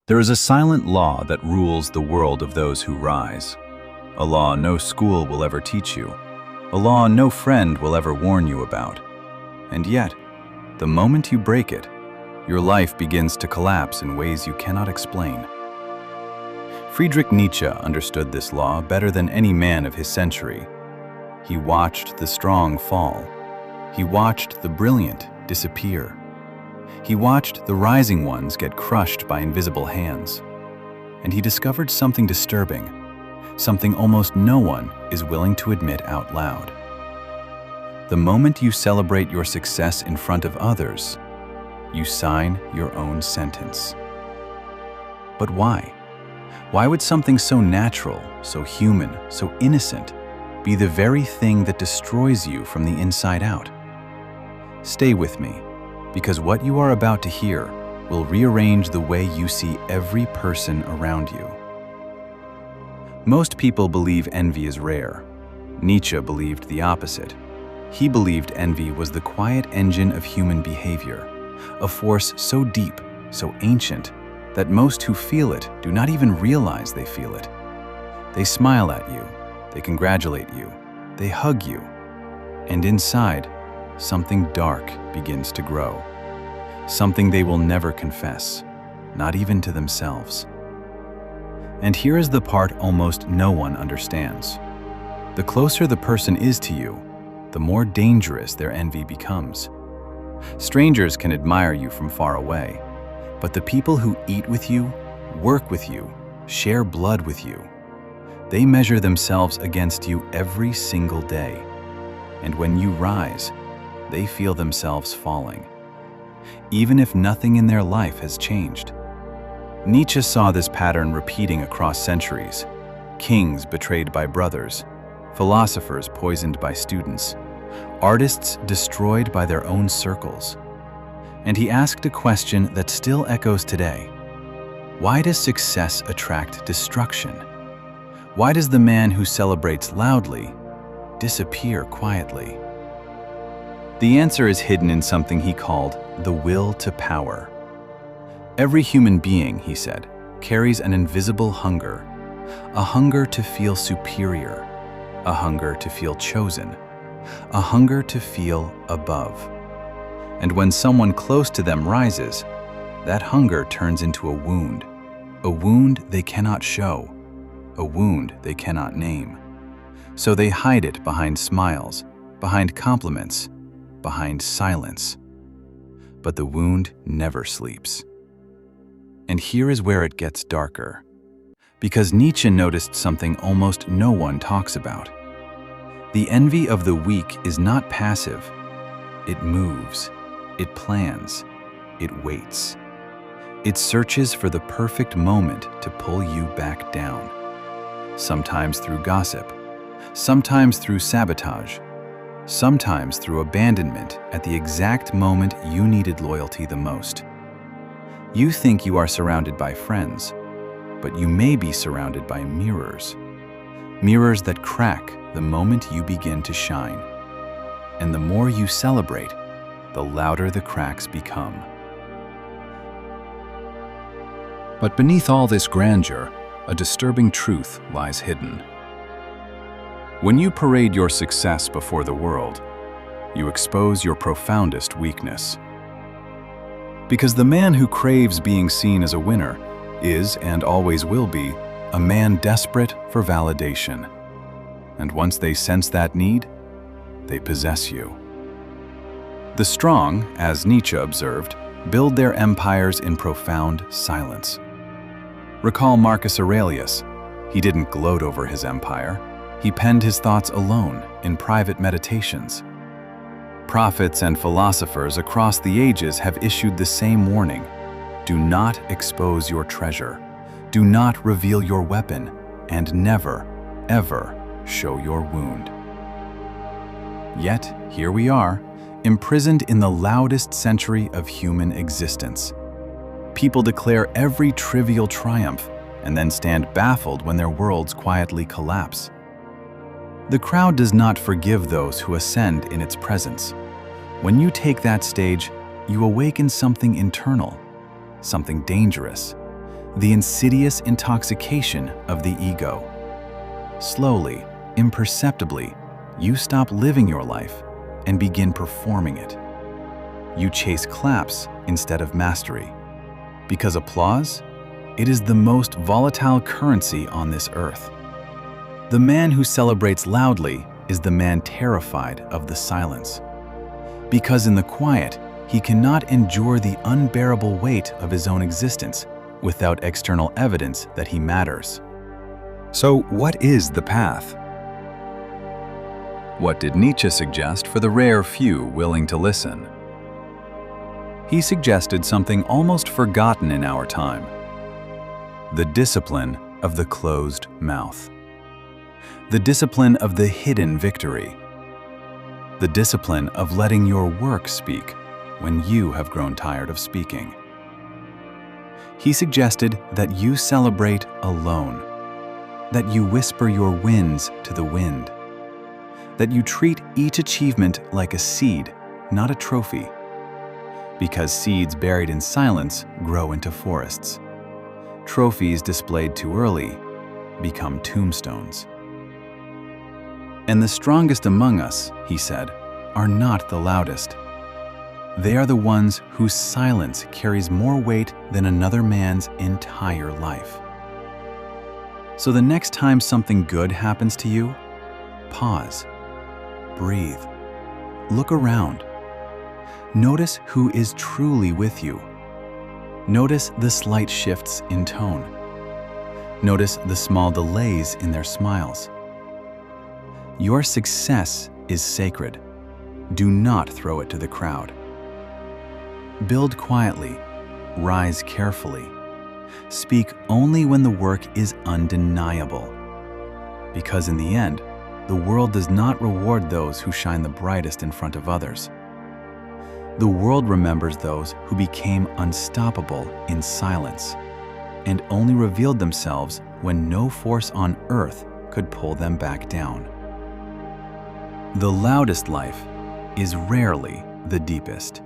There is a silent law that rules the world of those who rise. A law no school will ever teach you. A law no friend will ever warn you about. And yet, the moment you break it, your life begins to collapse in ways you cannot explain. Friedrich Nietzsche understood this law better than any man of his century. He watched the strong fall. He watched the brilliant disappear. He watched the rising ones get crushed by invisible hands. And he discovered something disturbing, something almost no one is willing to admit out loud. The moment you celebrate your success in front of others, you sign your own sentence. But why? Why would something so natural, so human, so innocent be the very thing that destroys you from the inside out? Stay with me, because what you are about to hear will rearrange the way you see every person around you. Most people believe envy is rare. Nietzsche believed the opposite. He believed envy was the quiet engine of human behavior, a force so deep, so ancient, that most who feel it do not even realize they feel it. They smile at you, they congratulate you, they hug you, and inside, something dark begins to grow. Something they will never confess, not even to themselves. And here is the part almost no one understands. The closer the person is to you, the more dangerous their envy becomes. Strangers can admire you from far away, but the people who eat with you, work with you, share blood with you, they measure themselves against you every single day. And when you rise, they feel themselves falling, even if nothing in their life has changed. Nietzsche saw this pattern repeating across centuries: kings betrayed by brothers, philosophers poisoned by students, artists destroyed by their own circles. And he asked a question that still echoes today: why does success attract destruction? Why does the man who celebrates loudly disappear quietly? The answer is hidden in something he called the will to power. Every human being, he said, carries an invisible hunger, a hunger to feel superior, a hunger to feel chosen, a hunger to feel above. And when someone close to them rises, that hunger turns into a wound they cannot show, a wound they cannot name. So they hide it behind smiles, behind compliments, behind silence. But the wound never sleeps. And here is where it gets darker. Because Nietzsche noticed something almost no one talks about. The envy of the weak is not passive. It moves, it plans, it waits. It searches for the perfect moment to pull you back down. Sometimes through gossip, sometimes through sabotage, sometimes through abandonment at the exact moment you needed loyalty the most. You think you are surrounded by friends, but you may be surrounded by mirrors. Mirrors that crack the moment you begin to shine. And the more you celebrate, the louder the cracks become. But beneath all this grandeur, a disturbing truth lies hidden. When you parade your success before the world, you expose your profoundest weakness. Because the man who craves being seen as a winner is, and always will be, a man desperate for validation. And once they sense that need, they possess you. The strong, as Nietzsche observed, build their empires in profound silence. Recall Marcus Aurelius. He didn't gloat over his empire. He penned his thoughts alone in private meditations. Prophets and philosophers across the ages have issued the same warning. Do not expose your treasure. Do not reveal your weapon, and never, ever show your wound. Yet, here we are, imprisoned in the loudest century of human existence. People declare every trivial triumph and then stand baffled when their worlds quietly collapse. The crowd does not forgive those who ascend in its presence. When you take that stage, you awaken something internal, something dangerous. the insidious intoxication of the ego. Slowly, imperceptibly, you stop living your life and begin performing it. You chase claps instead of mastery, because applause, it is the most volatile currency on this earth. The man who celebrates loudly is the man terrified of the silence, because in the quiet, he cannot endure the unbearable weight of his own existence without external evidence that he matters. So what is the path? What did Nietzsche suggest for the rare few willing to listen? He suggested something almost forgotten in our time: the discipline of the closed mouth. The discipline of the hidden victory. The discipline of letting your work speak when you have grown tired of speaking. He suggested that you celebrate alone, that you whisper your wins to the wind, that you treat each achievement like a seed, not a trophy, because seeds buried in silence grow into forests. Trophies displayed too early become tombstones. And the strongest among us, he said, are not the loudest. They are the ones whose silence carries more weight than another man's entire life. So the next time something good happens to you, pause, breathe, look around. Notice who is truly with you. Notice the slight shifts in tone. Notice the small delays in their smiles. Your success is sacred. Do not throw it to the crowd. Build quietly, rise carefully. Speak only when the work is undeniable. Because in the end, the world does not reward those who shine the brightest in front of others. The world remembers those who became unstoppable in silence and only revealed themselves when no force on earth could pull them back down. The loudest life is rarely the deepest.